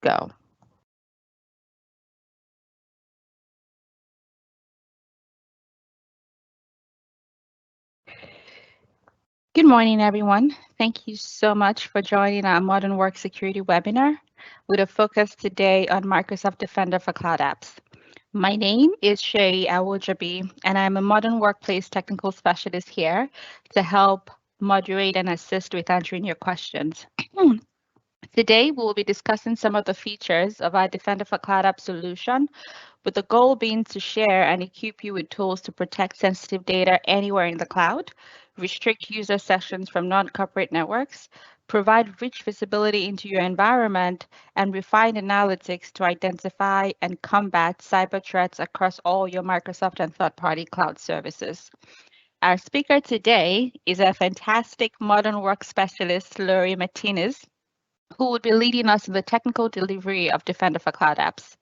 go. Good morning, everyone. Thank you so much for joining our Modern Work Security webinar with a focus today on Microsoft Defender for Cloud Apps. My name is Shay Awojabi, and I'm a Modern Workplace Technical Specialist here to help moderate and assist with answering your questions. Today, we will be discussing some of the features of our Defender for Cloud App solution, with the goal being to share and equip you with tools to protect sensitive data anywhere in the cloud, restrict user sessions from non-corporate networks, provide rich visibility into your environment, and refine analytics to identify and combat cyber threats across all your Microsoft and third-party cloud services. Our speaker today is a fantastic modern work specialist, Lori Martinez, who will be leading us in the technical delivery of Defender for Cloud Apps.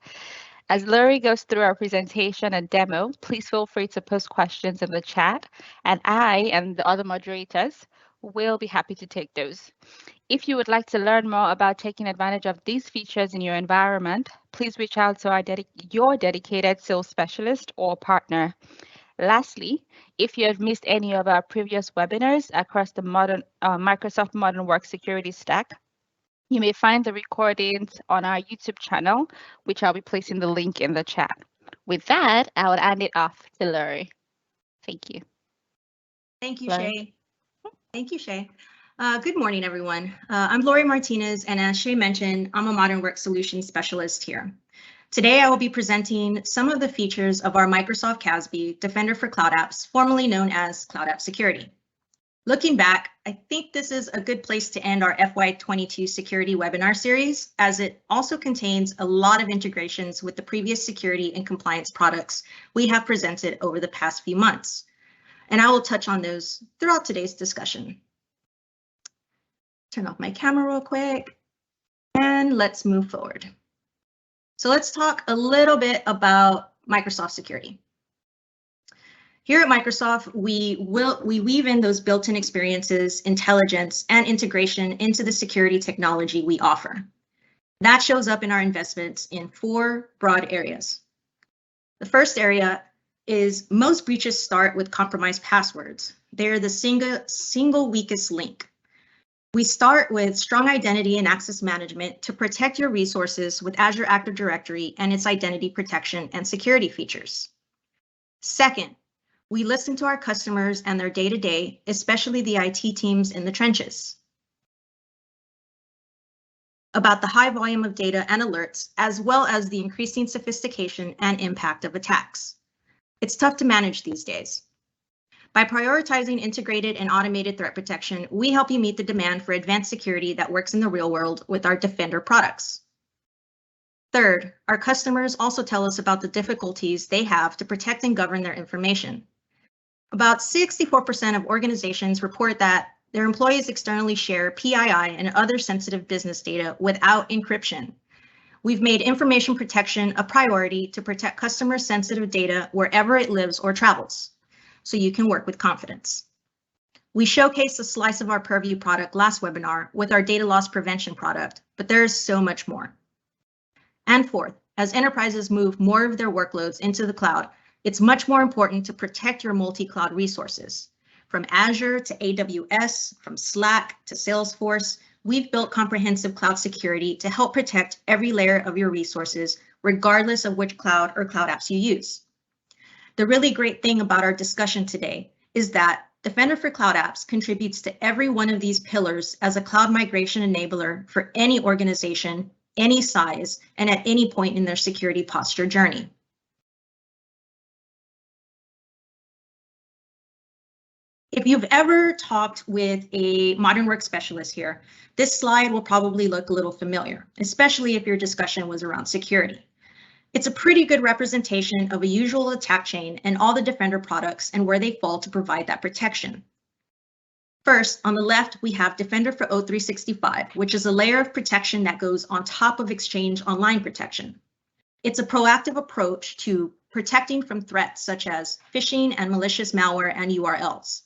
As Lori goes through our presentation and demo, please feel free to post questions in the chat, and I and the other moderators will be happy to take those. If you would like to learn more about taking advantage of these features in your environment, please reach out to your dedicated sales specialist or partner. Lastly, if you have missed any of our previous webinars across the Microsoft Modern Work Security Stack, you may find the recordings on our YouTube channel, which I'll be placing the link in the chat. With that, I will hand it off to Lori. Thank you. Thank you, Shay. Thank you, Shay. Good morning, everyone. I'm Lori Martinez, and as Shay mentioned, I'm a Modern Work Solutions Specialist here. Today, I will be presenting some of the features of our Microsoft CASB Defender for Cloud Apps, formerly known as Cloud App Security. Looking back, I think this is a good place to end our FY22 security webinar series, as it also contains a lot of integrations with the previous security and compliance products we have presented over the past few months. And I will touch on those throughout today's discussion. Turn off my camera real quick, and let's move forward. So let's talk a little bit about Microsoft security. Here at Microsoft, we weave in those built-in experiences, intelligence, and integration into the security technology we offer. That shows up in our investments in 4 broad areas. The first area is most breaches start with compromised passwords. They're the single weakest link. We start with strong identity and access management to protect your resources with Azure Active Directory and its identity protection and security features. Second, we listen to our customers and their day-to-day, especially the IT teams in the trenches, about the high volume of data and alerts, as well as the increasing sophistication and impact of attacks. It's tough to manage these days. By prioritizing integrated and automated threat protection, we help you meet the demand for advanced security that works in the real world with our Defender products. Third, our customers also tell us about the difficulties they have to protect and govern their information. About 64% of organizations report that their employees externally share PII and other sensitive business data without encryption. We've made information protection a priority to protect customer sensitive data wherever it lives or travels, so you can work with confidence. We showcased a slice of our Purview product last webinar with our data loss prevention product, but there is so much more. And fourth, as enterprises move more of their workloads into the cloud, it's much more important to protect your multi-cloud resources. From Azure to AWS, from Slack to Salesforce, we've built comprehensive cloud security to help protect every layer of your resources, regardless of which cloud or cloud apps you use. The really great thing about our discussion today is that Defender for Cloud Apps contributes to every one of these pillars as a cloud migration enabler for any organization, any size, and at any point in their security posture journey. If you've ever talked with a modern work specialist here, this slide will probably look a little familiar, especially if your discussion was around security. It's a pretty good representation of a usual attack chain and all the Defender products and where they fall to provide that protection. First, on the left, we have Defender for O365, which is a layer of protection that goes on top of Exchange Online protection. It's a proactive approach to protecting from threats such as phishing and malicious malware and URLs.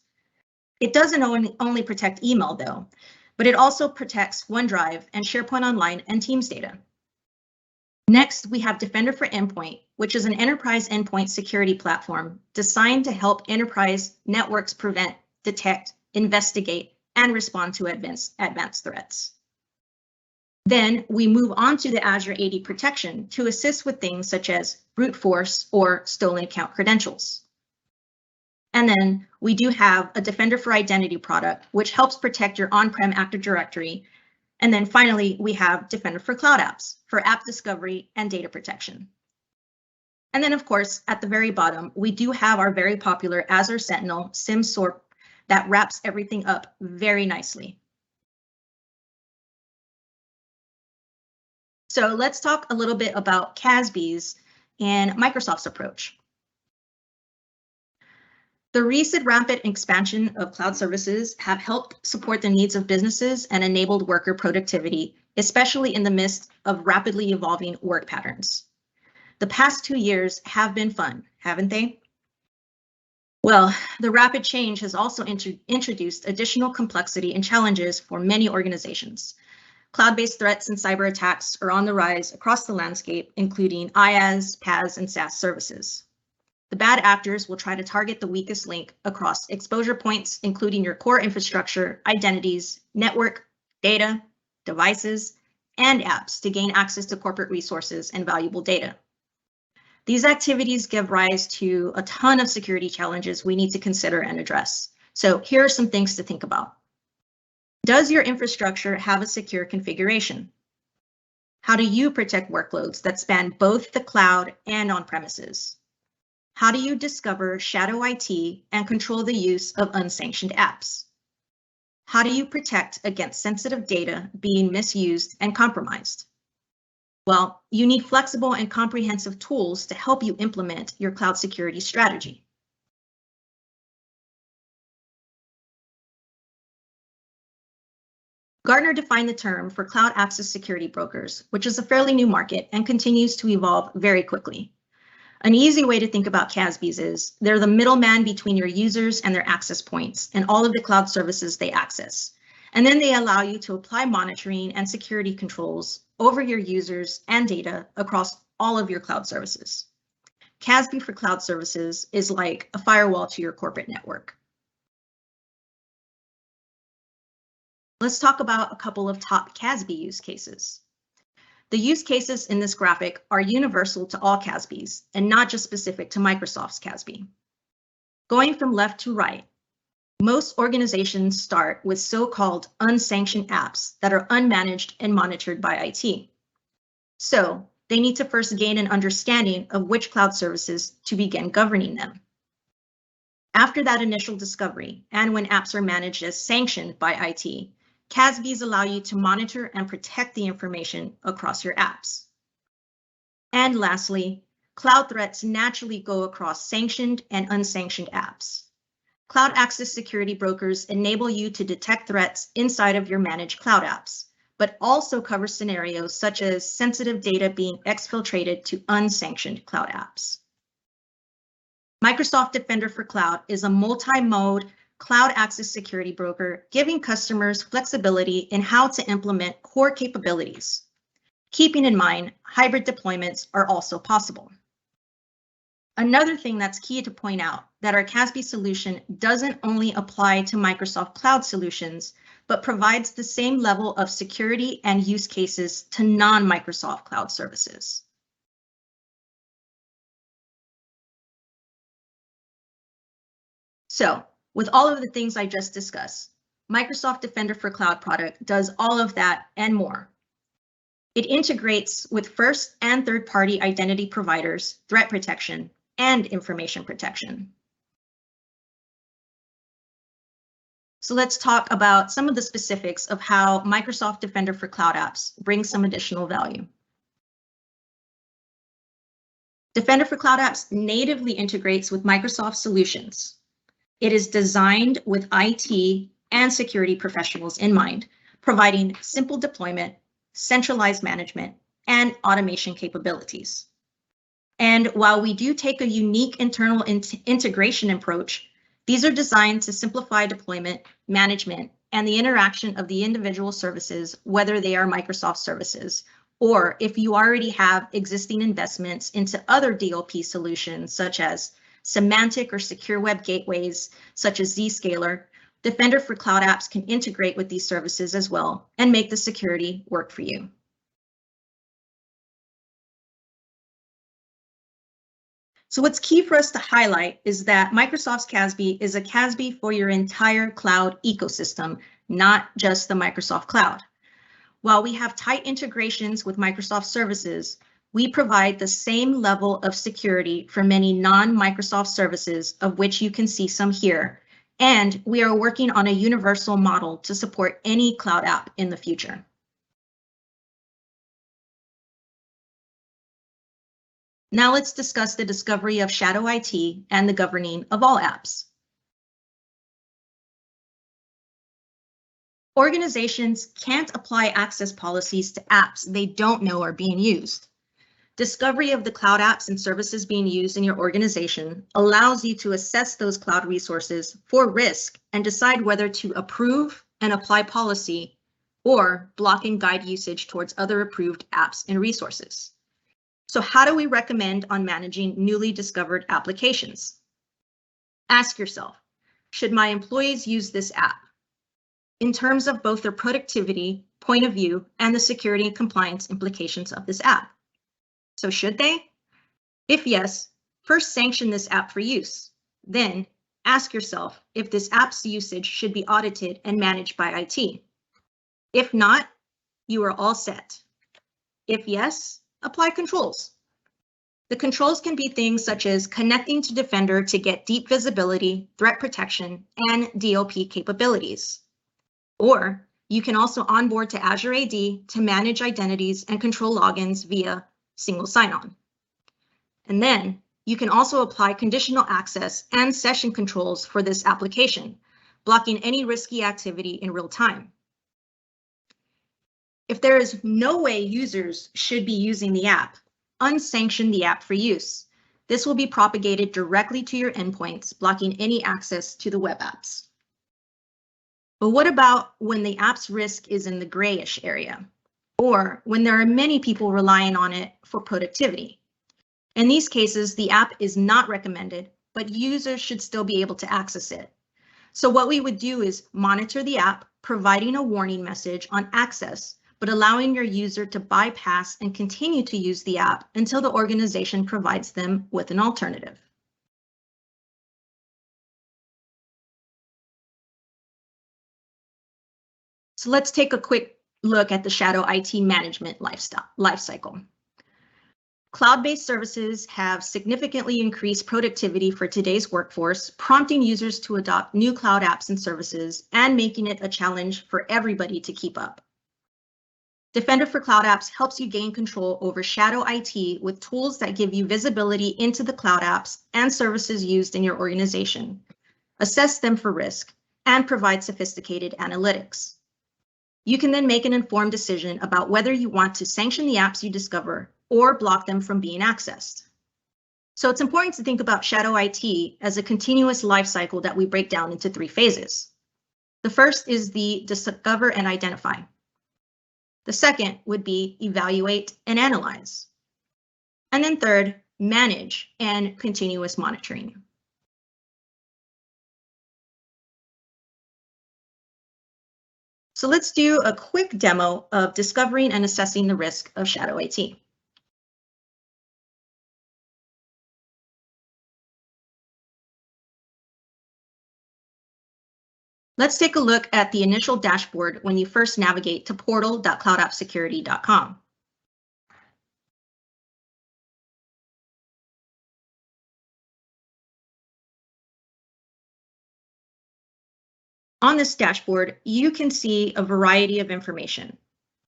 It doesn't only protect email though, but it also protects OneDrive and SharePoint Online and Teams data. Next, we have Defender for Endpoint, which is an enterprise endpoint security platform designed to help enterprise networks prevent, detect, investigate, and respond to advanced threats. Then we move on to the Azure AD protection to assist with things such as brute force or stolen account credentials. And then we do have a Defender for Identity product, which helps protect your on-prem Active Directory. And then finally, we have Defender for Cloud Apps for app discovery and data protection. And then, of course, at the very bottom, we do have our very popular Azure Sentinel SIEM SOAR that wraps everything up very nicely. So let's talk a little bit about CASBs and Microsoft's approach. The recent rapid expansion of cloud services have helped support the needs of businesses and enabled worker productivity, especially in the midst of rapidly evolving work patterns. The past 2 years have been fun, haven't they? Well, the rapid change has also introduced additional complexity and challenges for many organizations. Cloud-based threats and cyber attacks are on the rise across the landscape, including IaaS, PaaS, and SaaS services. The bad actors will try to target the weakest link across exposure points, including your core infrastructure, identities, network, data, devices, and apps to gain access to corporate resources and valuable data. These activities give rise to a ton of security challenges we need to consider and address. So here are some things to think about. Does your infrastructure have a secure configuration? How do you protect workloads that span both the cloud and on-premises? How do you discover shadow IT and control the use of unsanctioned apps? How do you protect against sensitive data being misused and compromised? Well, you need flexible and comprehensive tools to help you implement your cloud security strategy. Gartner defined the term for cloud access security brokers, which is a fairly new market and continues to evolve very quickly. An easy way to think about CASBs is they're the middleman between your users and their access points and all of the cloud services they access. And then they allow you to apply monitoring and security controls over your users and data across all of your cloud services. CASB for cloud services is like a firewall to your corporate network. Let's talk about a couple of top CASB use cases. The use cases in this graphic are universal to all CASBs and not just specific to Microsoft's CASB. Going from left to right, most organizations start with so-called unsanctioned apps that are unmanaged and monitored by IT. So they need to first gain an understanding of which cloud services to begin governing them. After that initial discovery, and when apps are managed as sanctioned by IT, CASBs allow you to monitor and protect the information across your apps. And lastly, cloud threats naturally go across sanctioned and unsanctioned apps. Cloud access security brokers enable you to detect threats inside of your managed cloud apps, but also cover scenarios such as sensitive data being exfiltrated to unsanctioned cloud apps. Microsoft Defender for Cloud is a multi-mode cloud access security broker, giving customers flexibility in how to implement core capabilities. Keeping in mind, hybrid deployments are also possible. Another thing that's key to point out that our CASB solution doesn't only apply to Microsoft Cloud solutions, but provides the same level of security and use cases to non-Microsoft Cloud services. So, with all of the things I just discussed, Microsoft Defender for Cloud product does all of that and more. It integrates with first and third-party identity providers, threat protection, and information protection. So let's talk about some of the specifics of how Microsoft Defender for Cloud Apps brings some additional value. Defender for Cloud Apps natively integrates with Microsoft solutions. It is designed with IT and security professionals in mind, providing simple deployment, centralized management, and automation capabilities. And while we do take a unique internal integration approach, these are designed to simplify deployment, management, and the interaction of the individual services, whether they are Microsoft services or if you already have existing investments into other DLP solutions, such as semantic or secure web gateways, such as Zscaler, Defender for Cloud Apps can integrate with these services as well and make the security work for you. So what's key for us to highlight is that Microsoft's CASB is a CASB for your entire cloud ecosystem, not just the Microsoft Cloud. While we have tight integrations with Microsoft services, we provide the same level of security for many non-Microsoft services, of which you can see some here, and we are working on a universal model to support any cloud app in the future. Now let's discuss the discovery of shadow IT and the governing of all apps. Organizations can't apply access policies to apps they don't know are being used. Discovery of the cloud apps and services being used in your organization allows you to assess those cloud resources for risk and decide whether to approve and apply policy or block and guide usage towards other approved apps and resources. So how do we recommend on managing newly discovered applications? Ask yourself, should my employees use this app? In terms of both their productivity, point of view, and the security and compliance implications of this app. So should they? If yes, first sanction this app for use. Then ask yourself if this app's usage should be audited and managed by IT. If not, you are all set. If yes, apply controls. The controls can be things such as connecting to Defender to get deep visibility, threat protection, and DLP capabilities. Or you can also onboard to Azure AD to manage identities and control logins via single sign-on. And then you can also apply conditional access and session controls for this application, blocking any risky activity in real time. If there is no way users should be using the app, unsanction the app for use. This will be propagated directly to your endpoints, blocking any access to the web apps. But what about when the app's risk is in the grayish area, or when there are many people relying on it for productivity? In these cases, the app is not recommended, but users should still be able to access it. So what we would do is monitor the app, providing a warning message on access, but allowing your user to bypass and continue to use the app until the organization provides them with an alternative. So let's take a quick look at the shadow IT management lifecycle. Cloud-based services have significantly increased productivity for today's workforce, prompting users to adopt new cloud apps and services and making it a challenge for everybody to keep up. Defender for Cloud Apps helps you gain control over shadow IT with tools that give you visibility into the cloud apps and services used in your organization, assess them for risk, and provide sophisticated analytics. You can then make an informed decision about whether you want to sanction the apps you discover or block them from being accessed. So it's important to think about shadow IT as a continuous life cycle that we break down into 3 phases. The first is the discover and identify. The second would be evaluate and analyze. And then third, manage and continuous monitoring. So let's do a quick demo of discovering and assessing the risk of shadow IT. Let's take a look at the initial dashboard when you first navigate to portal.cloudappsecurity.com. On this dashboard, you can see a variety of information,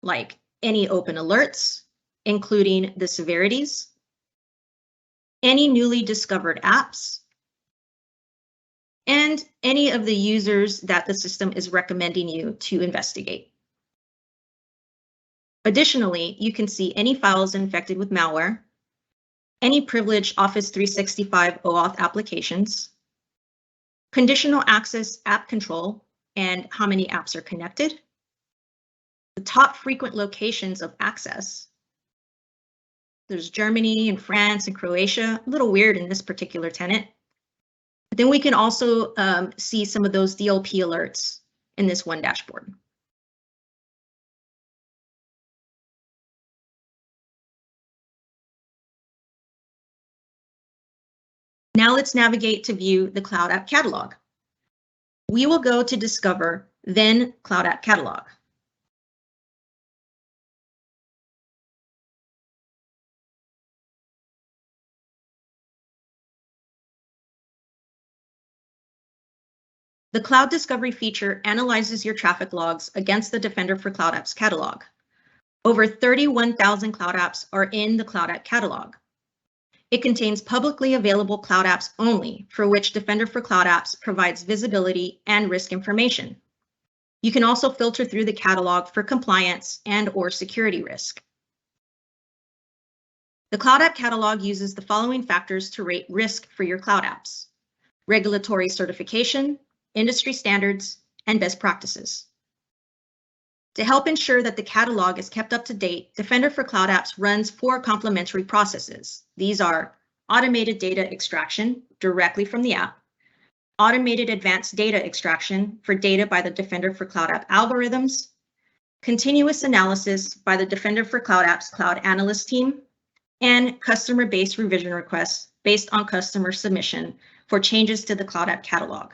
like any open alerts, including the severities, any newly discovered apps, and any of the users that the system is recommending you to investigate. Additionally, you can see any files infected with malware, any privileged Office 365 OAuth applications, conditional access app control and how many apps are connected, the top frequent locations of access, There's Germany and France and Croatia, a little weird in this particular tenant. But then we can also see some of those DLP alerts in this one dashboard. Now let's navigate to view the Cloud App Catalog. We will go to Discover, then Cloud App Catalog. The Cloud Discovery feature analyzes your traffic logs against the Defender for Cloud Apps catalog. Over 31,000 cloud apps are in the Cloud App Catalog. It contains publicly available cloud apps only, for which Defender for Cloud Apps provides visibility and risk information. You can also filter through the catalog for compliance and/or security risk. The Cloud App Catalog uses the following factors to rate risk for your cloud apps: regulatory certification, industry standards, and best practices. To help ensure that the catalog is kept up to date, Defender for Cloud Apps runs 4 complementary processes. These are automated data extraction directly from the app, automated advanced data extraction for data by the Defender for Cloud App algorithms, continuous analysis by the Defender for Cloud Apps Cloud Analyst team, and customer-based revision requests based on customer submission for changes to the Cloud App Catalog.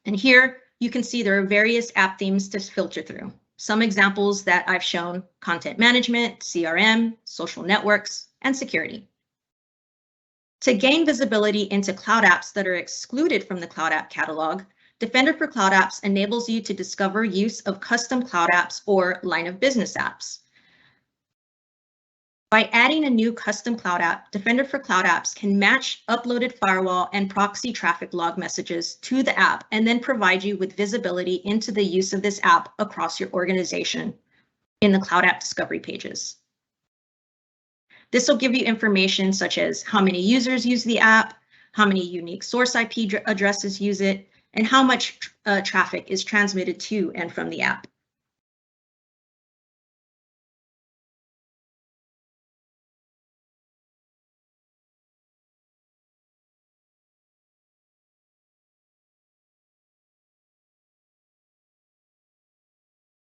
And here you can see there are various app themes to filter through. Some examples that I've shown: content management, CRM, social networks, and security. To gain visibility into cloud apps that are excluded from the Cloud App Catalog, Defender for Cloud Apps enables you to discover use of custom cloud apps or line of business apps. By adding a new custom cloud app, Defender for Cloud Apps can match uploaded firewall and proxy traffic log messages to the app and then provide you with visibility into the use of this app across your organization in the Cloud App Discovery pages. This will give you information such as how many users use the app, how many unique source IP addresses use it, and how much traffic is transmitted to and from the app.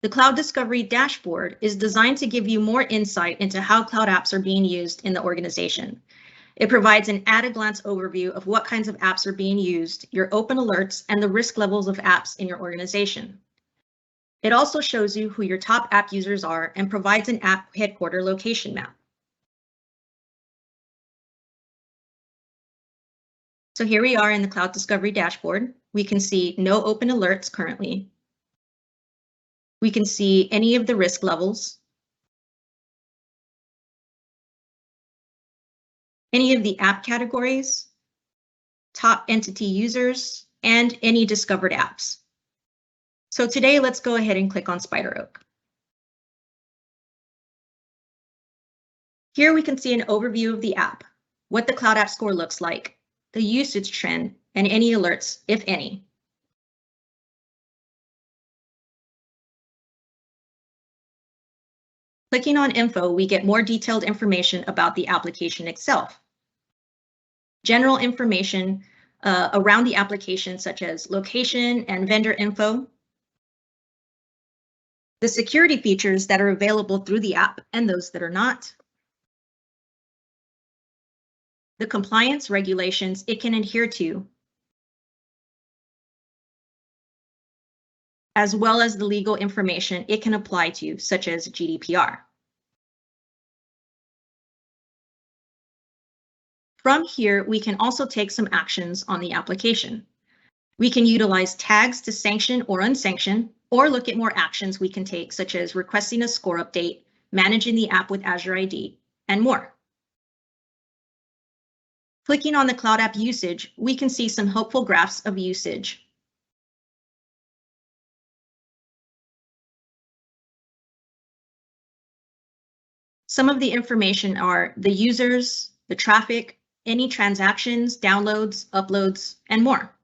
The Cloud Discovery dashboard is designed to give you more insight into how cloud apps are being used in the organization. It provides an at-a-glance overview of what kinds of apps are being used, your open alerts, and the risk levels of apps in your organization. It also shows you who your top app users are and provides an app headquarter location map. So here we are in the Cloud Discovery dashboard. We can see no open alerts currently. We can see any of the risk levels, any of the app categories, top entity users, and any discovered apps. So today, let's go ahead and click on Spider Oak. Here we can see an overview of the app, what the Cloud App Score looks like, the usage trend, and any alerts, if any. Clicking on Info, we get more detailed information about the application itself. General information around the application, such as location and vendor info. The security features that are available through the app and those that are not. The compliance regulations it can adhere to, as well as the legal information it can apply to, such as GDPR. From here, we can also take some actions on the application. We can utilize tags to sanction or unsanction, or look at more actions we can take, such as requesting a score update, managing the app with Azure ID, and more. Clicking on the Cloud App usage, we can see some helpful graphs of usage. Some of the information are the users, the traffic, any transactions, downloads, uploads, and more.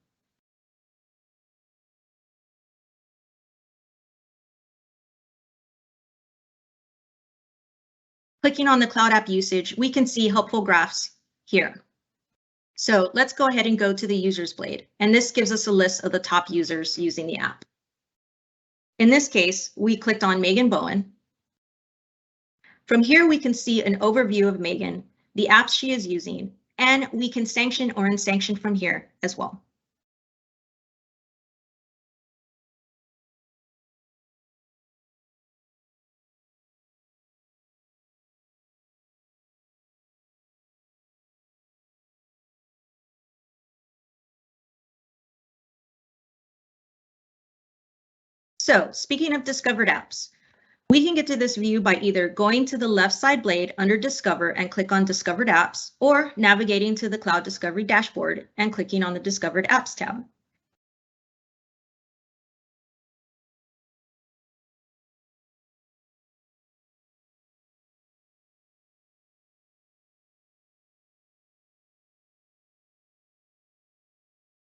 Clicking on the Cloud App usage, we can see helpful graphs here. So let's go ahead and go to the users blade, and this gives us a list of the top users using the app. In this case, we clicked on Megan Bowen. From here, we can see an overview of Megan, the apps she is using, and we can sanction or unsanction from here as well. So speaking of discovered apps, we can get to this view by either going to the left side blade under Discover and click on Discovered Apps, or navigating to the Cloud Discovery dashboard and clicking on the Discovered Apps tab.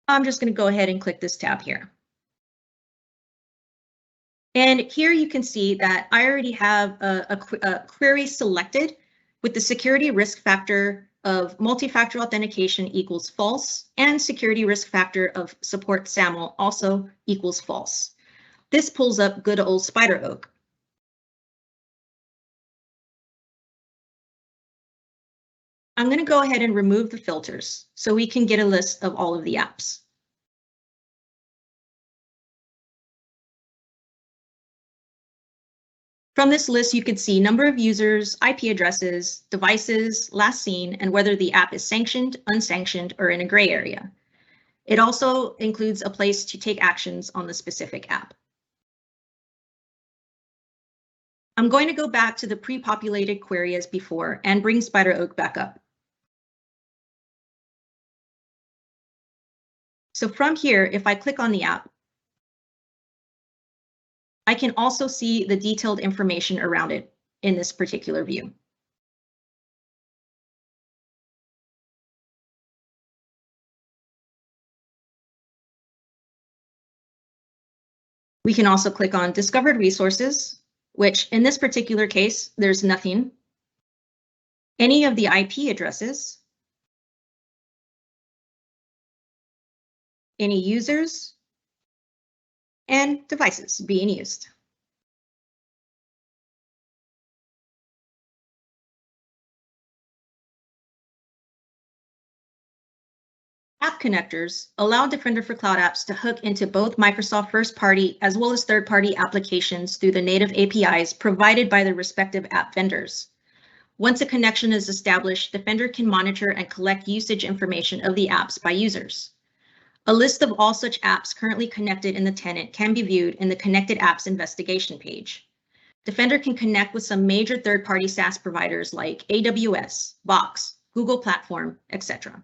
I'm just going to go ahead and click this tab here. And here you can see that I already have a query selected with the security risk factor of multi-factor authentication equals false and security risk factor of support SAML also equals false. This pulls up good old SpiderOak. I'm going to go ahead and remove the filters so we can get a list of all of the apps. From this list, you can see number of users, IP addresses, devices, last seen, and whether the app is sanctioned, unsanctioned, or in a gray area. It also includes a place to take actions on the specific app. I'm going to go back to the pre-populated query as before and bring SpiderOak back up. So from here, if I click on the app, I can also see the detailed information around it in this particular view. We can also click on Discovered Resources, which in this particular case, there's nothing. Any of the IP addresses, any users, and devices being used. App connectors allow Defender for Cloud Apps to hook into both Microsoft first-party as well as third-party applications through the native APIs provided by the respective app vendors. Once a connection is established, Defender can monitor and collect usage information of the apps by users. A list of all such apps currently connected in the tenant can be viewed in the Connected Apps Investigation page. Defender can connect with some major third-party SaaS providers like AWS, Box, Google Platform, etc.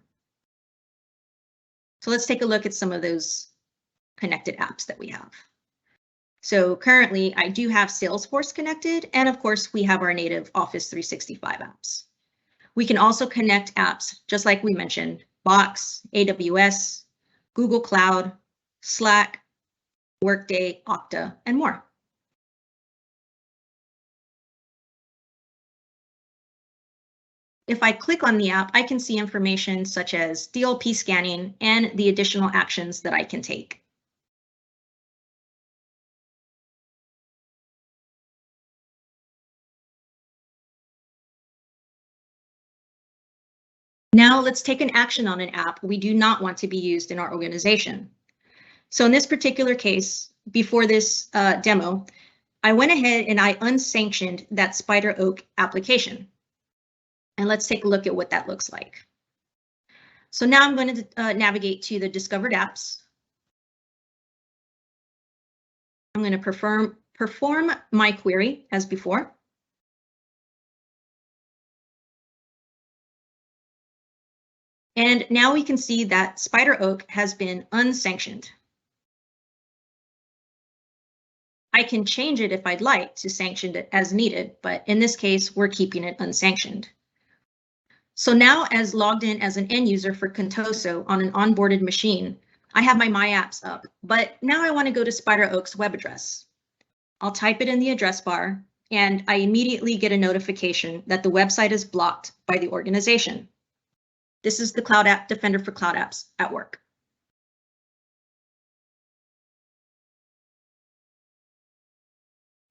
So let's take a look at some of those connected apps that we have. So currently I do have Salesforce connected, and of course we have our native Office 365 apps. We can also connect apps, just like we mentioned, Box, AWS, Google Cloud, Slack, Workday, Okta, and more. If I click on the app, I can see information such as DLP scanning and the additional actions that I can take. Now let's take an action on an app we do not want to be used in our organization. So in this particular case, before this demo, I went ahead and I unsanctioned that SpiderOak application. And let's take a look at what that looks like. So now I'm going to navigate to the Discovered Apps. I'm going to perform my query as before. And now we can see that SpiderOak has been unsanctioned. I can change it if I'd like to sanction it as needed, but in this case, we're keeping it unsanctioned. So now, as logged in as an end user for Contoso on an onboarded machine, I have my apps up, but now I want to go to SpiderOak's web address. I'll type it in the address bar, and I immediately get a notification that the website is blocked by the organization. This is the Cloud App Defender for Cloud Apps at work.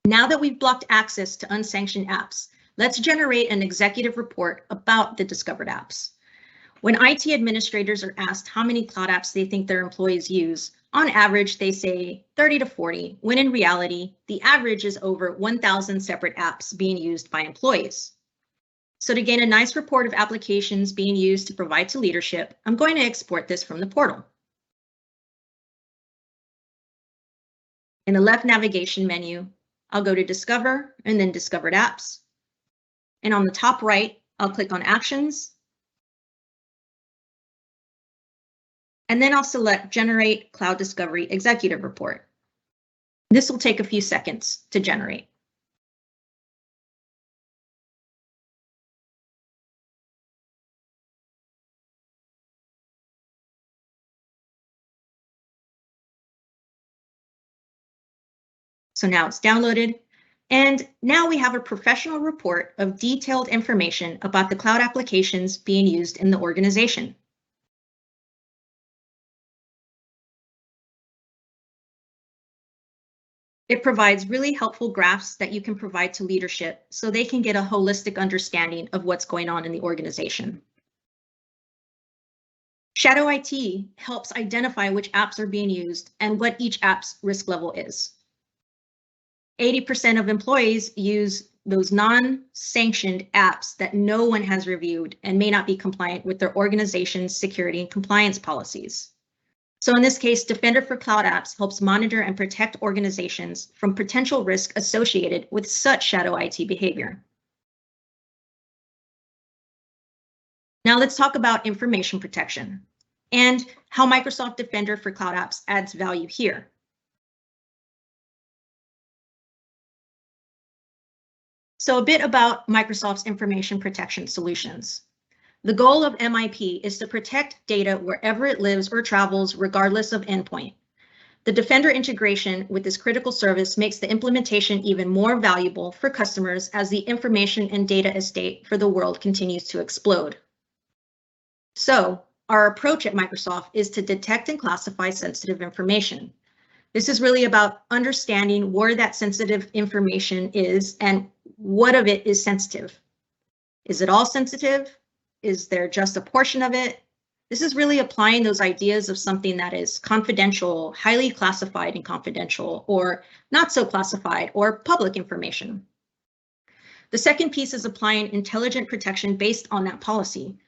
Now that we've blocked access to unsanctioned apps, let's generate an executive report about the discovered apps. When IT administrators are asked how many cloud apps they think their employees use, on average, they say 30 to 40, when in reality, the average is over 1,000 separate apps being used by employees. So to gain a nice report of applications being used to provide to leadership, I'm going to export this from the portal. In the left navigation menu, I'll go to Discover and then Discovered Apps. And on the top right, I'll click on Actions. And then I'll select Generate Cloud Discovery Executive Report. This will take a few seconds to generate. So now it's downloaded. And now we have a professional report of detailed information about the cloud applications being used in the organization. It provides really helpful graphs that you can provide to leadership so they can get a holistic understanding of what's going on in the organization. Shadow IT helps identify which apps are being used and what each app's risk level is. 80% of employees use those non-sanctioned apps that no one has reviewed and may not be compliant with their organization's security and compliance policies. So in this case, Defender for Cloud Apps helps monitor and protect organizations from potential risk associated with such shadow IT behavior. Now let's talk about information protection and how Microsoft Defender for Cloud Apps adds value here. So a bit about Microsoft's information protection solutions. The goal of MIP is to protect data wherever it lives or travels, regardless of endpoint. The Defender integration with this critical service makes the implementation even more valuable for customers as the information and data estate for the world continues to explode. So our approach at Microsoft is to detect and classify sensitive information. This is really about understanding where that sensitive information is and what of it is sensitive. Is it all sensitive? Is there just a portion of it? This is really applying those ideas of something that is confidential, highly classified and confidential, or not so classified, or public information. The second piece is applying intelligent protection based on that policy.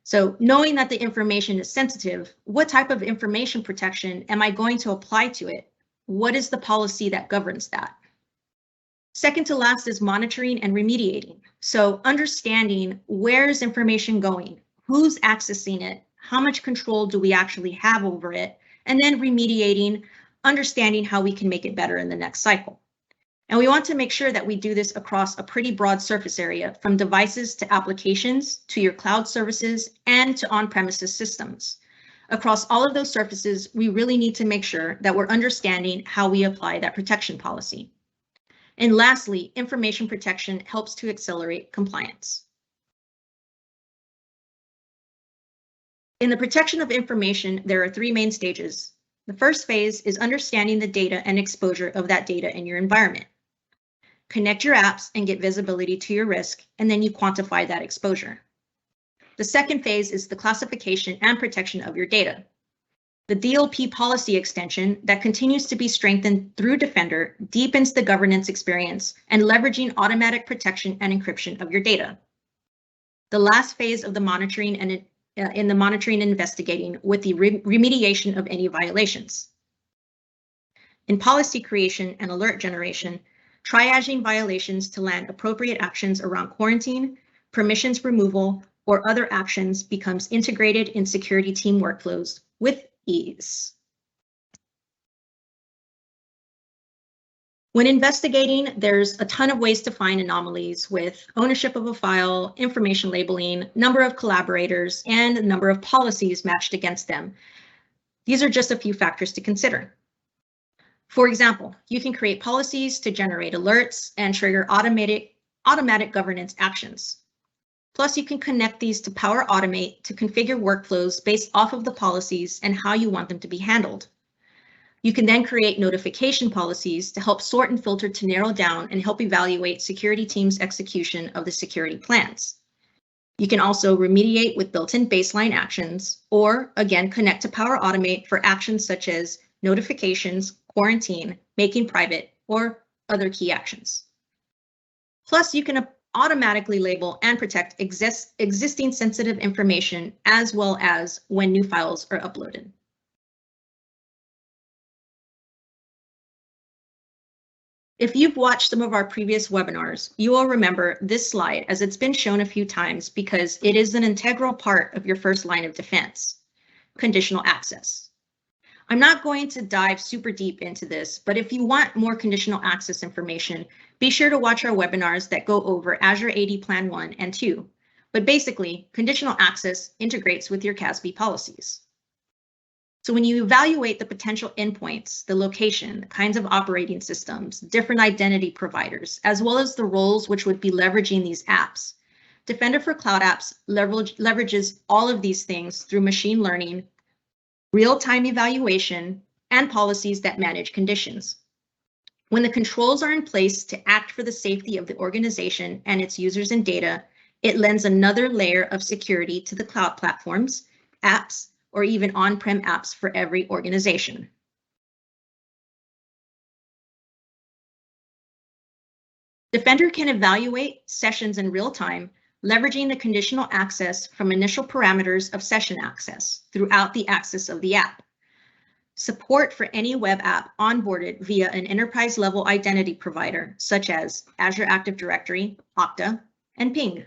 So knowing that the information is sensitive, what type of information protection am I going to apply to it? What is the policy that governs that? Second to last is monitoring and remediating. So understanding where's information going, who's accessing it, how much control do we actually have over it, and then remediating, understanding how we can make it better in the next cycle. And we want to make sure that we do this across a pretty broad surface area, from devices to applications, to your cloud services, and to on-premises systems. Across all of those surfaces, we really need to make sure that we're understanding how we apply that protection policy. And lastly, information protection helps to accelerate compliance. In the protection of information, there are three main stages. The first phase is understanding the data and exposure of that data in your environment. Connect your apps and get visibility to your risk, and then you quantify that exposure. The second phase is the classification and protection of your data. The DLP policy extension that continues to be strengthened through Defender deepens the governance experience and leveraging automatic protection and encryption of your data. The last phase of the monitoring and investigating with the remediation of any violations. In policy creation and alert generation, triaging violations to land appropriate actions around quarantine, permissions removal, or other actions becomes integrated in security team workflows with ease. When investigating, there's a ton of ways to find anomalies with ownership of a file, information labeling, number of collaborators, and number of policies matched against them. These are just a few factors to consider. For example, you can create policies to generate alerts and trigger automatic governance actions. Plus, you can connect these to Power Automate to configure workflows based off of the policies and how you want them to be handled. You can then create notification policies to help sort and filter to narrow down and help evaluate security teams' execution of the security plans. You can also remediate with built-in baseline actions, or again, connect to Power Automate for actions such as notifications, quarantine, making private, or other key actions. Plus, you can automatically label and protect existing sensitive information as well as when new files are uploaded. If you've watched some of our previous webinars, you will remember this slide as it's been shown a few times because it is an integral part of your first line of defense, conditional access. I'm not going to dive super deep into this, but if you want more conditional access information, be sure to watch our webinars that go over Azure AD Plan 1 and 2. But basically, conditional access integrates with your CASB policies. So when you evaluate the potential endpoints, the location, the kinds of operating systems, different identity providers, as well as the roles which would be leveraging these apps, Defender for Cloud Apps leverages all of these things through machine learning, real-time evaluation, and policies that manage conditions. When the controls are in place to act for the safety of the organization and its users and data, it lends another layer of security to the cloud platforms, apps, or even on-prem apps for every organization. Defender can evaluate sessions in real time, leveraging the conditional access from initial parameters of session access throughout the access of the app. Support for any web app onboarded via an enterprise-level identity provider, such as Azure Active Directory, Okta, and Ping.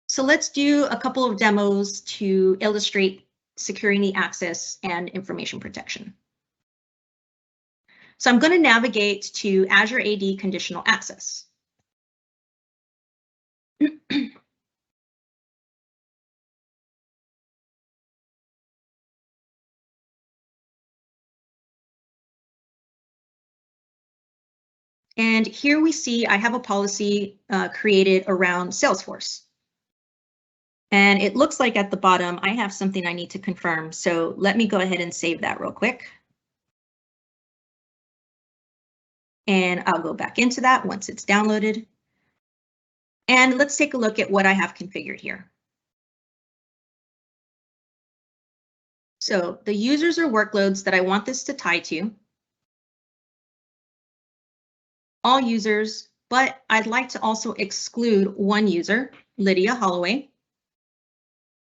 So let's do a couple of demos to illustrate securing the access and information protection. So I'm going to navigate to Azure AD Conditional Access. And here we see I have a policy created around Salesforce. And it looks like at the bottom, I have something I need to confirm. So let me go ahead and save that real quick. And I'll go back into that once it's downloaded. And let's take a look at what I have configured here. So the users or workloads that I want this to tie to, all users, but I'd like to also exclude one user, Lydia Holloway,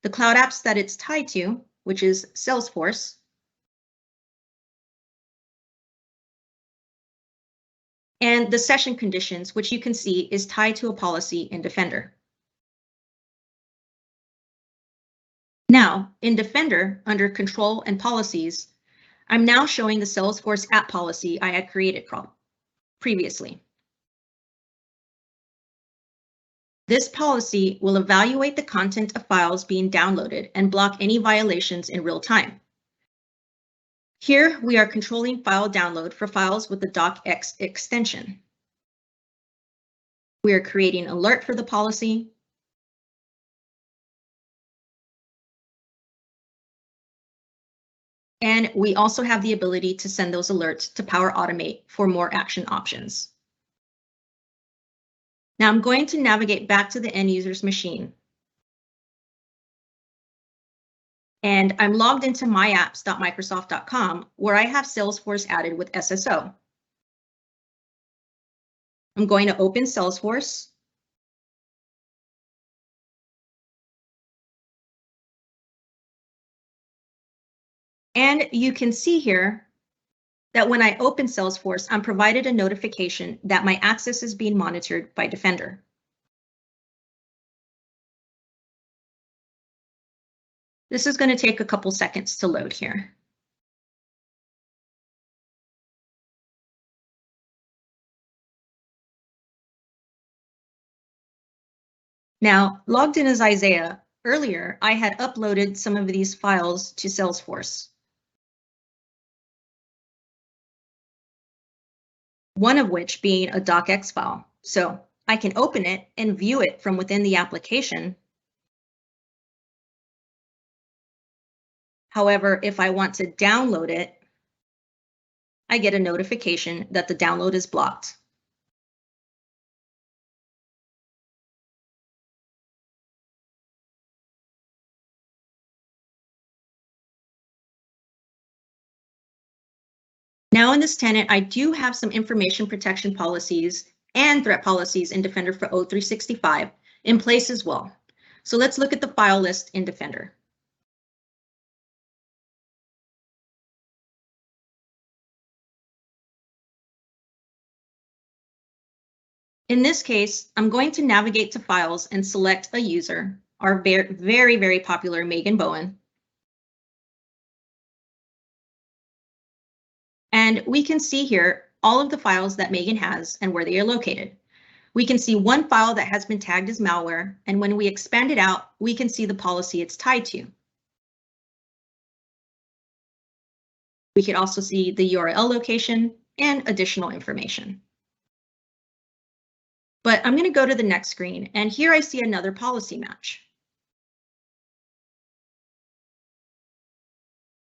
the cloud apps that it's tied to, which is Salesforce, and the session conditions, which you can see is tied to a policy in Defender. Now, in Defender, under Control and Policies, I'm now showing the Salesforce app policy I had created previously. This policy will evaluate the content of files being downloaded and block any violations in real time. Here, we are controlling file download for files with the docx extension. We are creating an alert for the policy. And we also have the ability to send those alerts to Power Automate for more action options. Now I'm going to navigate back to the end user's machine. And I'm logged into myapps.microsoft.com, where I have Salesforce added with SSO. I'm going to open Salesforce. And you can see here that when I open Salesforce, I'm provided a notification that my access is being monitored by Defender. This is going to take a couple seconds to load here. Now, logged in as Isaiah, earlier I had uploaded some of these files to Salesforce. one of which being a docx file. So I can open it and view it from within the application. However, if I want to download it, I get a notification that the download is blocked. Now in this tenant, I do have some information protection policies and threat policies in Defender for O365 in place as well. So let's look at the file list in Defender. In this case, I'm going to navigate to files and select a user, our very popular Megan Bowen. And we can see here all of the files that Megan has and where they are located. We can see one file that has been tagged as malware, and when we expand it out, we can see the policy it's tied to. We can also see the URL location and additional information. But I'm going to go to the next screen, and here I see another policy match.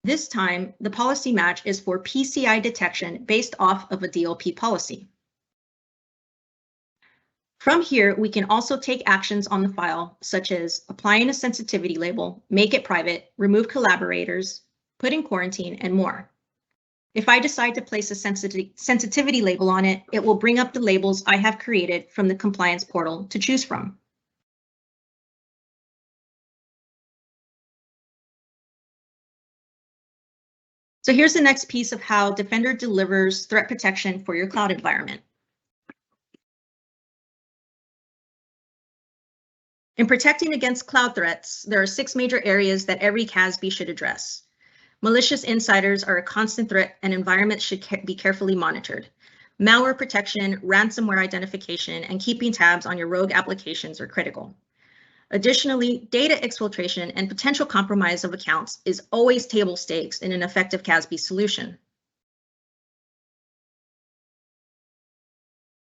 This time, the policy match is for PCI detection based off of a DLP policy. From here, we can also take actions on the file, such as applying a sensitivity label, make it private, remove collaborators, put in quarantine, and more. If I decide to place a sensitivity label on it, it will bring up the labels I have created from the compliance portal to choose from. So here's the next piece of how Defender delivers threat protection for your cloud environment. In protecting against cloud threats, there are 6 major areas that every CASB should address. Malicious insiders are a constant threat, and environments should be carefully monitored. Malware protection, ransomware identification, and keeping tabs on your rogue applications are critical. Additionally, data exfiltration and potential compromise of accounts is always table stakes in an effective CASB solution.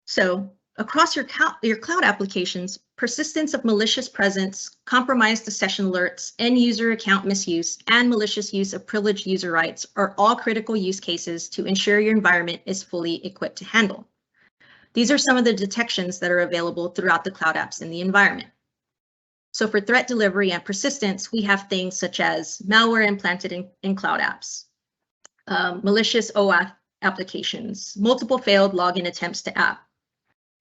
So, across your cloud applications, persistence of malicious presence, compromised session alerts, end user account misuse, and malicious use of privileged user rights are all critical use cases to ensure your environment is fully equipped to handle. These are some of the detections that are available throughout the cloud apps in the environment. So for threat delivery and persistence, we have things such as malware implanted in cloud apps, malicious OAuth applications, multiple failed login attempts to app,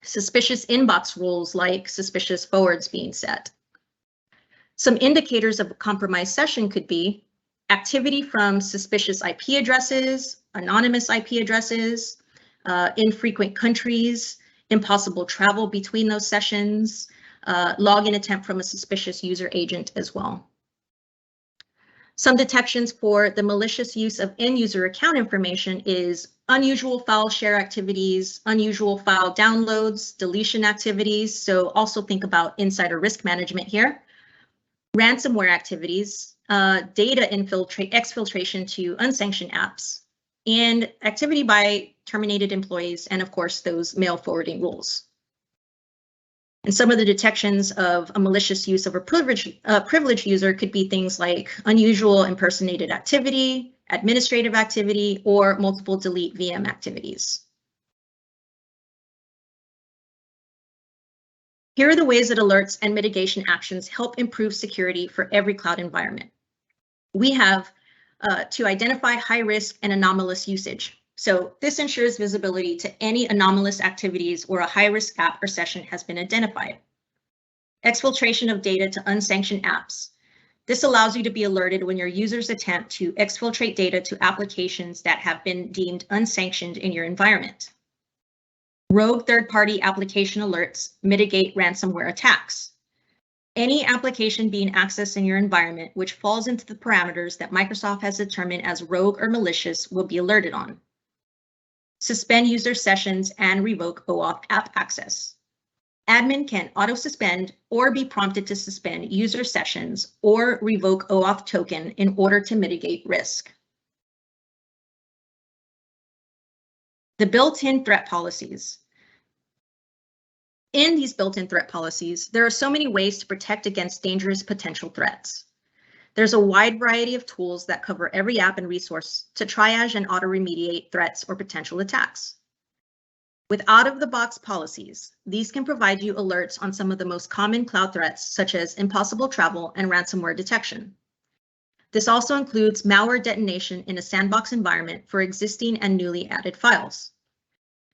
suspicious inbox rules like suspicious forwards being set. Some indicators of a compromised session could be activity from suspicious IP addresses, anonymous IP addresses, infrequent countries, impossible travel between those sessions, login attempt from a suspicious user agent as well. Some detections for the malicious use of end user account information is unusual file share activities, unusual file downloads, deletion activities. So also think about insider risk management here. Ransomware activities, data exfiltration to unsanctioned apps, and activity by terminated employees, and of course, those mail forwarding rules. And some of the detections of a malicious use of a privileged user could be things like unusual impersonated activity, administrative activity, or multiple delete VM activities. Here are the ways that alerts and mitigation actions help improve security for every cloud environment. We have to identify high risk and anomalous usage. So this ensures visibility to any anomalous activities where a high-risk app or session has been identified. Exfiltration of data to unsanctioned apps. This allows you to be alerted when your users attempt to exfiltrate data to applications that have been deemed unsanctioned in your environment. Rogue third-party application alerts mitigate ransomware attacks. Any application being accessed in your environment which falls into the parameters that Microsoft has determined as rogue or malicious will be alerted on. Suspend user sessions and revoke OAuth app access. Admin can auto-suspend or be prompted to suspend user sessions or revoke OAuth token in order to mitigate risk. the built-in threat policies. In these built-in threat policies, there are so many ways to protect against dangerous potential threats. There's a wide variety of tools that cover every app and resource to triage and auto-remediate threats or potential attacks. With out-of-the-box policies, these can provide you alerts on some of the most common cloud threats, such as impossible travel and ransomware detection. This also includes malware detonation in a sandbox environment for existing and newly added files.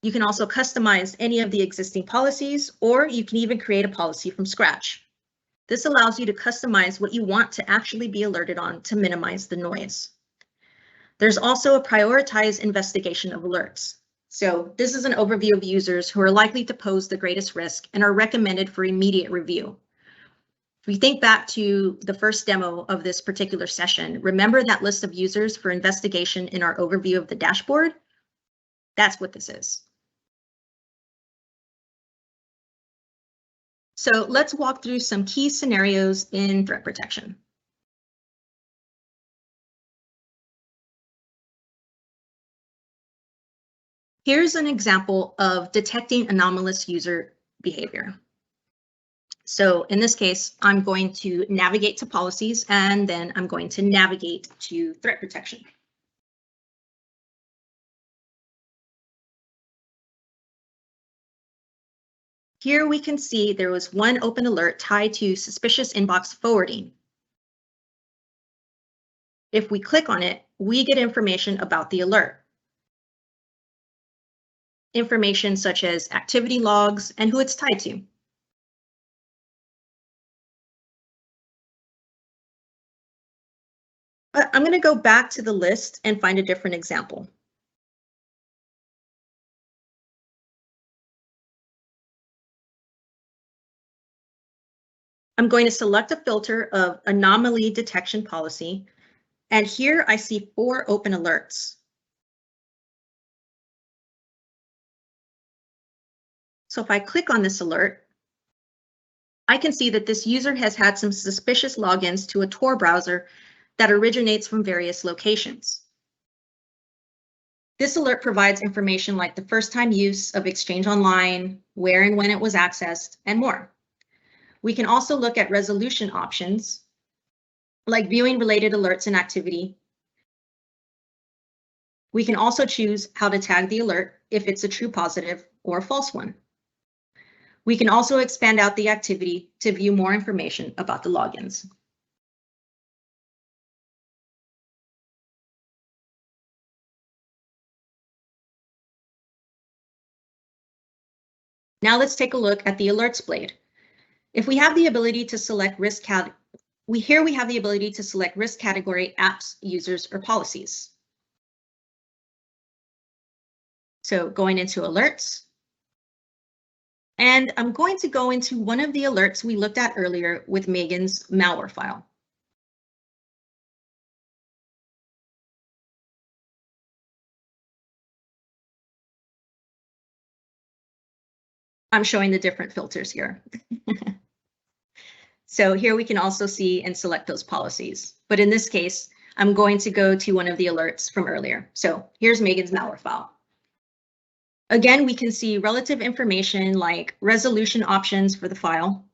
You can also customize any of the existing policies, or you can even create a policy from scratch. This allows you to customize what you want to actually be alerted on to minimize the noise. There's also a prioritized investigation of alerts. So this is an overview of users who are likely to pose the greatest risk and are recommended for immediate review. If we think back to the first demo of this particular session, remember that list of users for investigation in our overview of the dashboard? That's what this is. So let's walk through some key scenarios in threat protection. Here's an example of detecting anomalous user behavior. So in this case, I'm going to navigate to policies, and then I'm going to navigate to threat protection. Here we can see there was one open alert tied to suspicious inbox forwarding. If we click on it, we get information about the alert. Information such as activity logs and who it's tied to. But I'm going to go back to the list and find a different example. I'm going to select a filter of anomaly detection policy, and here I see 4 open alerts. So if I click on this alert, I can see that this user has had some suspicious logins to a Tor browser that originates from various locations. This alert provides information like the first time use of Exchange Online, where and when it was accessed, and more. We can also look at resolution options, like viewing related alerts and activity. We can also choose how to tag the alert if it's a true positive or a false one. We can also expand out the activity to view more information about the logins. Now let's take a look at the alerts blade. If we have the ability to select risk category, we have the ability to select risk category, apps, users, or policies. So going into alerts, and I'm going to go into one of the alerts we looked at earlier with Megan's malware file. I'm showing the different filters here. So here we can also see and select those policies. But in this case, I'm going to go to one of the alerts from earlier. So here's Megan's malware file. Again, we can see relative information like resolution options for the file,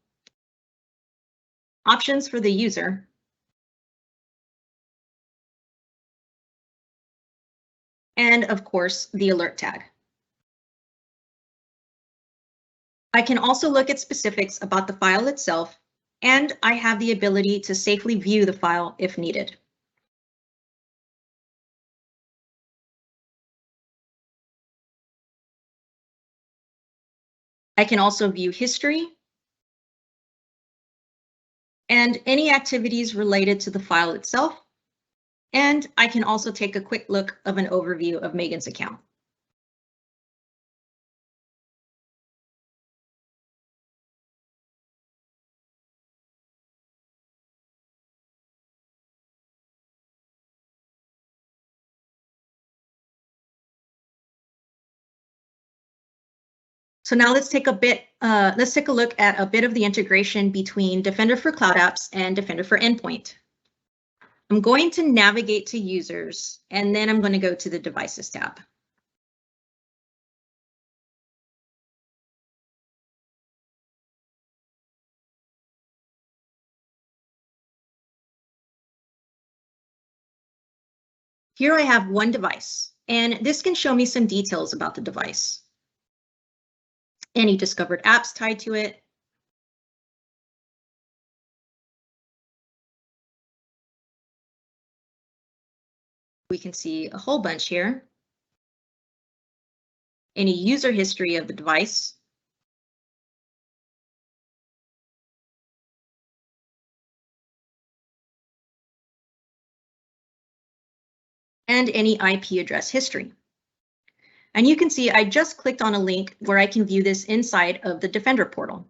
options for the user, and of course, the alert tag. I can also look at specifics about the file itself, and I have the ability to safely view the file if needed. I can also view history and any activities related to the file itself. And I can also take a quick look of an overview of Megan's account. So now let's take a look at a bit of the integration between Defender for Cloud Apps and Defender for Endpoint. I'm going to navigate to users, and then I'm going to go to the devices tab. Here I have one device, and this can show me some details about the device. Any discovered apps tied to it, we can see a whole bunch here. Any user history of the device, and any IP address history. And you can see I just clicked on a link where I can view this inside of the Defender portal.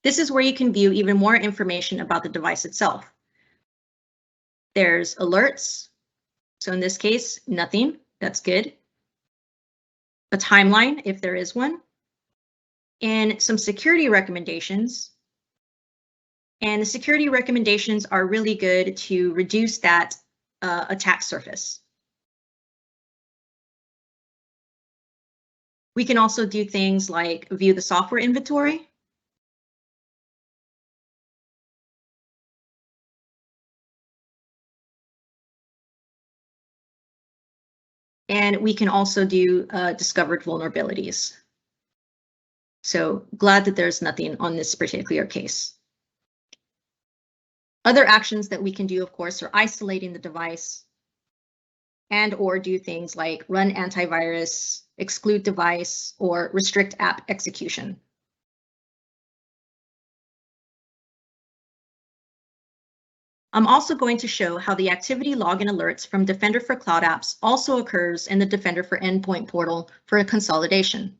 This is where you can view even more information about the device itself. There's alerts. So in this case, nothing. That's good. A timeline, if there is one. And some security recommendations. And the security recommendations are really good to reduce that attack surface. We can also do things like view the software inventory. And we can also do discovered vulnerabilities. So glad that there's nothing on this particular case. Other actions that we can do, of course, are isolating the device and/or do things like run antivirus, exclude device, or restrict app execution. I'm also going to show how the activity login alerts from Defender for Cloud Apps also occurs in the Defender for Endpoint portal for a consolidation.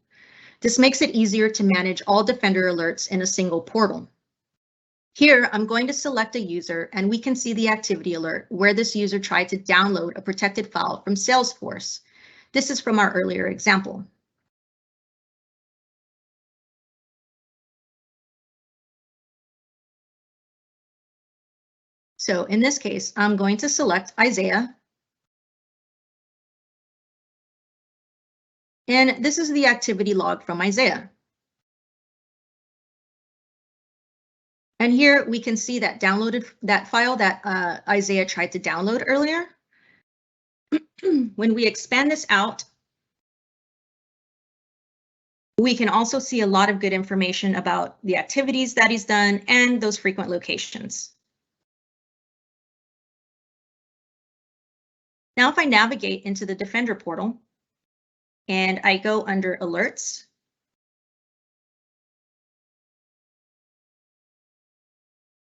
This makes it easier to manage all Defender alerts in a single portal. Here, I'm going to select a user and we can see the activity alert where this user tried to download a protected file from Salesforce. This is from our earlier example. So in this case, I'm going to select Isaiah. And this is the activity log from Isaiah. And here we can see that that file that Isaiah tried to download earlier. When we expand this out, we can also see a lot of good information about the activities that he's done and those frequent locations. Now, if I navigate into the Defender portal and I go under alerts,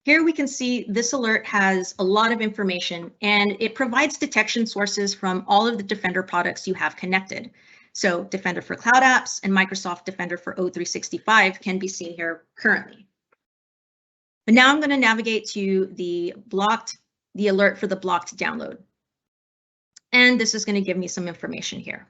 here we can see this alert has a lot of information and it provides detection sources from all of the Defender products you have connected. So Defender for Cloud Apps and Microsoft Defender for O365 can be seen here currently. But now I'm going to navigate to the alert for the blocked download. And this is going to give me some information here.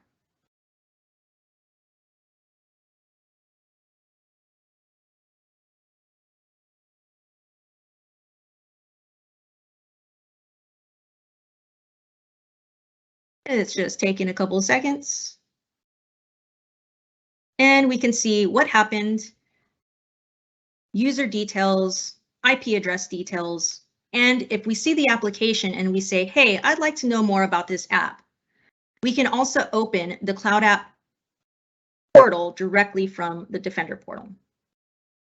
It's just taking a couple of seconds. And we can see what happened, user details, IP address details. And if we see the application and we say, hey, I'd like to know more about this app, we can also open the Cloud App portal directly from the Defender portal.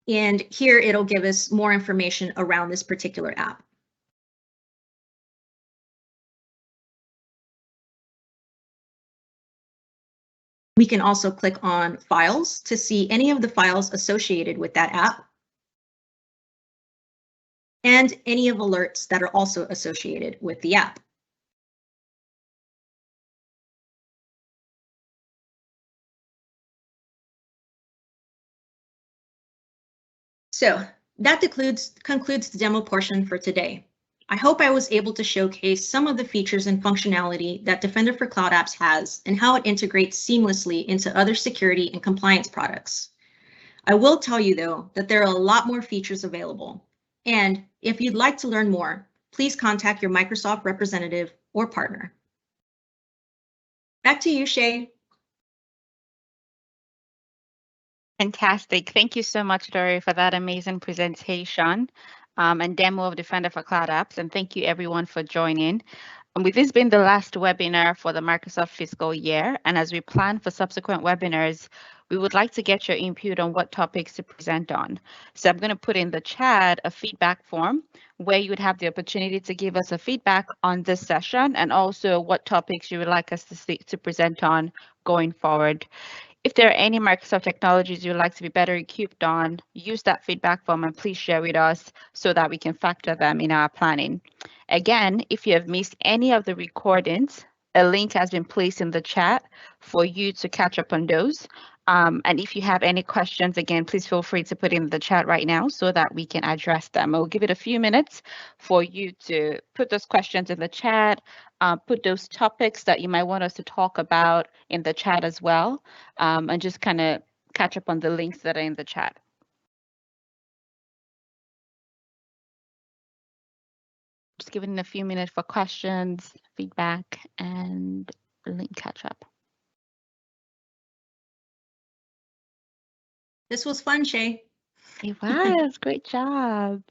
And here it'll give us more information around this particular app. We can also click on Files to see any of the files associated with that app and any of alerts that are also associated with the app. So that concludes the demo portion for today. I hope I was able to showcase some of the features and functionality that Defender for Cloud Apps has and how it integrates seamlessly into other security and compliance products. I will tell you, though, that there are a lot more features available. And if you'd like to learn more, please contact your Microsoft representative or partner. Back to you, Shay. Fantastic. Thank you so much, Dory, for that amazing presentation. and demo of Defender for Cloud Apps. And thank you everyone for joining. And with this being the last webinar for the Microsoft fiscal year, and as we plan for subsequent webinars, we would like to get your input on what topics to present on. So I'm going to put in the chat a feedback form where you would have the opportunity to give us a feedback on this session and also what topics you would like us to present on going forward. If there are any Microsoft technologies you'd like to be better equipped on, use that feedback form and please share with us so that we can factor them in our planning. Again, if you have missed any of the recordings, a link has been placed in the chat for you to catch up on those. And if you have any questions, again, please feel free to put in the chat right now so that we can address them. We'll give it a few minutes for you to put those questions in the chat, put those topics that you might want us to talk about in the chat as well, and just kind of catch up on the links that are in the chat. Just giving it a few minutes for questions, feedback, and link catch up. This was fun, Shay. It was. Great job.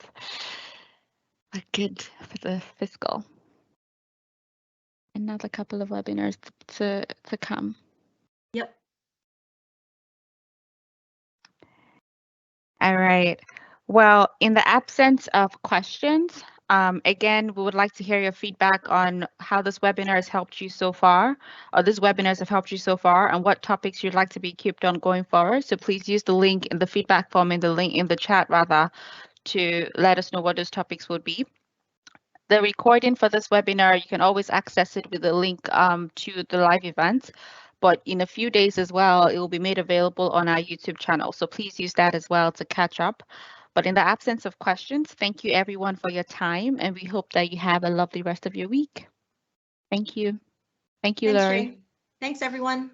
Good for the fiscal. Another couple of webinars to come. Yep. All right. Well, in the absence of questions, again, we would like to hear your feedback on how this webinar has helped you so far, or these webinars have helped you so far, and what topics you'd like to be kept on going forward. So please use the link in the feedback form in the link in the chat rather to let us know what those topics would be. The recording for this webinar, you can always access it with a link to the live event, but in a few days as well, it will be made available on our YouTube channel. So please use that as well to catch up. But in the absence of questions, thank you everyone for your time, and we hope that you have a lovely rest of your week. Thank you. Thank you, Thanks, Laurie. Shay. Thanks, everyone.